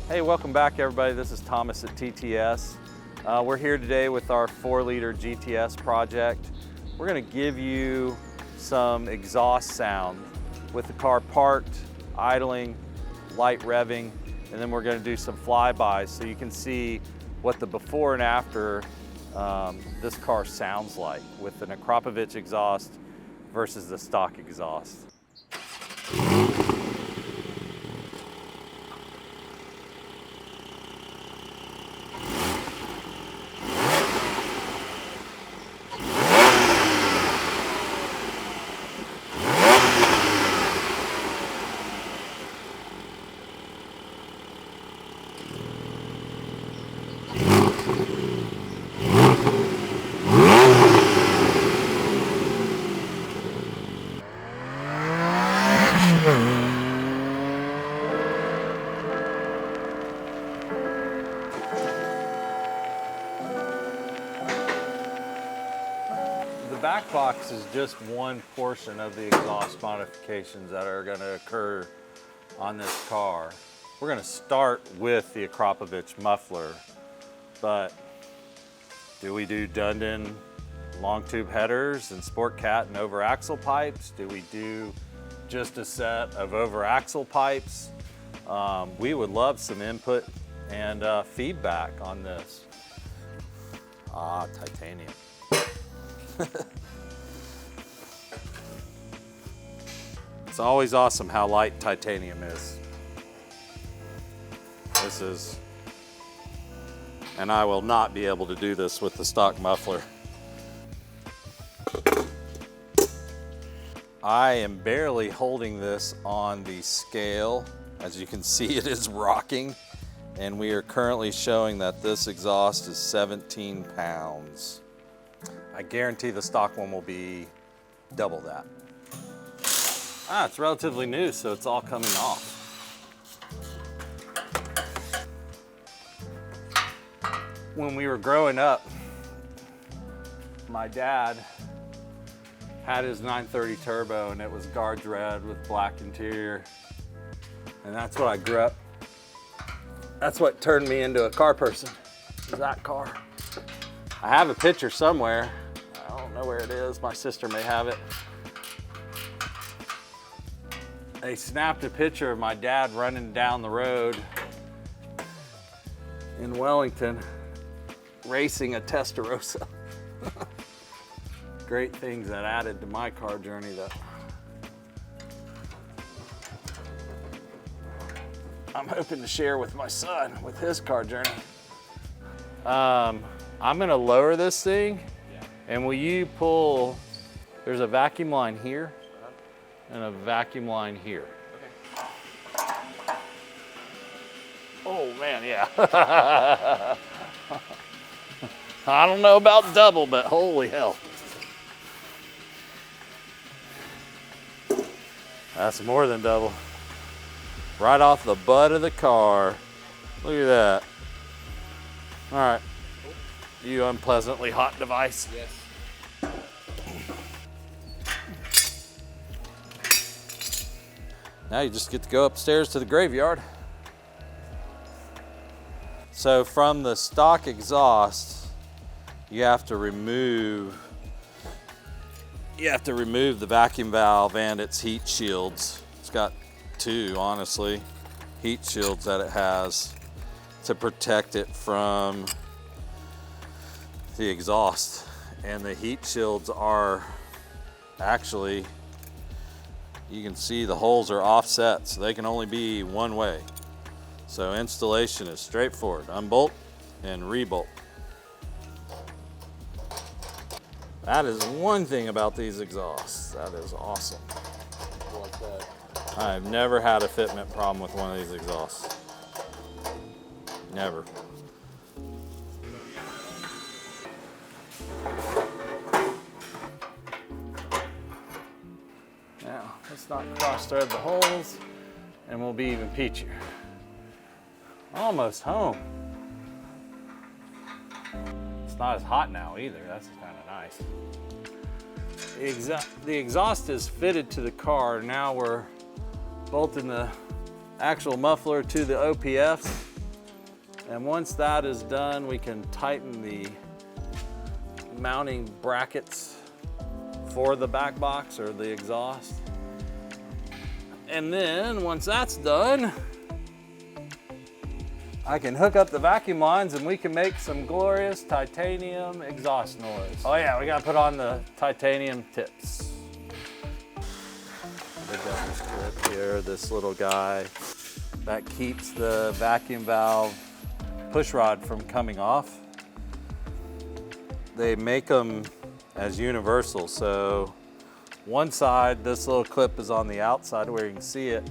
Hey, welcome back everybody. This is Thomas at TTS. We're here today with our 4-liter GTS project. We're going to give you some exhaust sound with the car parked, idling, light revving, and then we're going to do some flybys so you can see what the before and after this car sounds like with an Akrapovic exhaust versus the stock exhaust. The back box is just one portion of the exhaust modifications that are going to occur on this car. We're going to start with the Akrapovic muffler, but do we do Dundon long tube headers and Sport Cat and over axle pipes? Do we do just a set of over axle pipes? We would love some input and feedback on this. Titanium. It's always awesome how light titanium is. This is, and I will not be able to do this with the stock muffler. I am barely holding this on the scale. As you can see, it is rocking, and we are currently showing that this exhaust is 17 pounds. I guarantee the stock one will be double that. It's relatively new, so it's all coming off. When we were growing up, my dad had his 930 turbo, and it was Guards Red with black interior. And that's what I grew up. That's what turned me into a car person, is that car. I have a picture somewhere. I don't know where it is. My sister may have it. They snapped a picture of my dad running down the road in Wellington, racing a Testarossa. Great things that added to my car journey though. I'm hoping to share with my son with his car journey. I'm gonna lower this thing, and will you pull, there's a vacuum line here and a vacuum line here. Okay. Oh man, yeah. I don't know about double, but holy hell. That's more than double. Right off the butt of the car. Look at that. All right. You unpleasantly hot device. Yes. Now you just get to go upstairs to the graveyard. So from the stock exhaust, you have to remove the vacuum valve and its heat shields. It's got two, honestly, heat shields that it has to protect it from the exhaust. And the heat shields are actually, you can see the holes are offset, so they can only be one way. So installation is straightforward. Unbolt and rebolt. That is one thing about these exhausts. That is awesome. Like that. I've never had a fitment problem with one of these exhausts. Never. Now, let's not cross-thread the holes, and we'll be even peachier. Almost home. It's not as hot now either. That's kind of nice. The exhaust is fitted to the car. Now we're bolting the actual muffler to the OPFs. And once that is done, we can tighten the mounting brackets for the back box or the exhaust. And then once that's done, I can hook up the vacuum lines and we can make some glorious titanium exhaust noise. Oh yeah, we gotta put on the titanium tips. We've got this clip here, this little guy that keeps the vacuum valve push rod from coming off. They make them as universal, so one side, this little clip is on the outside where you can see it.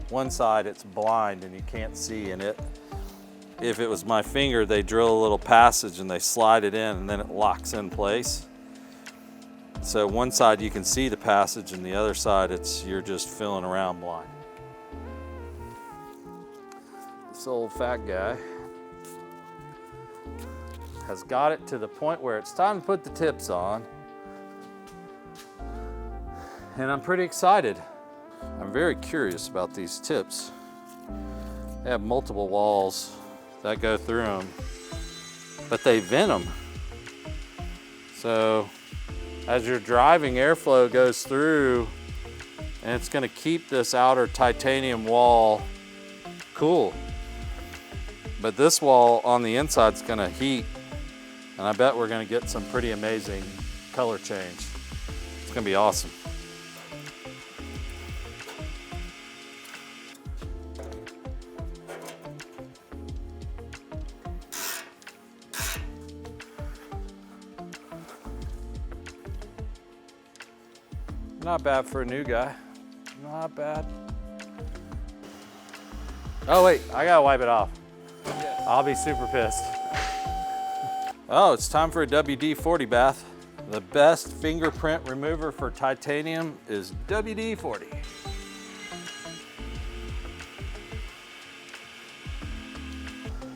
One side it's blind and you can't see in it. If it was my finger, they drill a little passage and they slide it in and then it locks in place. So one side you can see the passage and the other side you're just feeling around blind. This old fat guy has got it to the point where it's time to put the tips on. And I'm pretty excited. I'm very curious about these tips. They have multiple walls that go through them, but they vent them. So as you're driving, airflow goes through and it's gonna keep this outer titanium wall cool. But this wall on the inside is gonna heat, and I bet we're gonna get some pretty amazing color change. It's gonna be awesome. Not bad for a new guy. Not bad. Oh wait, I gotta wipe it off. I'll be super pissed. Oh, it's time for a WD-40 bath. The best fingerprint remover for titanium is WD-40.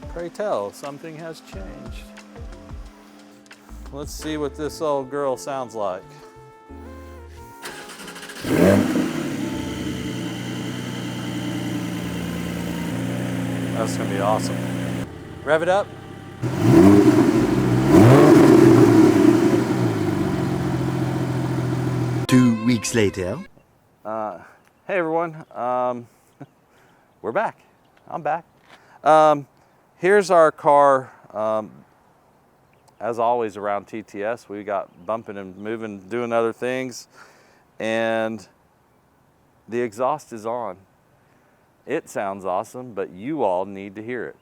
Pray tell, something has changed. Let's see what this old girl sounds like. That's gonna be awesome. Rev it up. 2 weeks later. Hey everyone, we're back. I'm back. Here's our car. As always around TTS, we got bumping and moving, doing other things, and the exhaust is on. It sounds awesome, but you all need to hear it.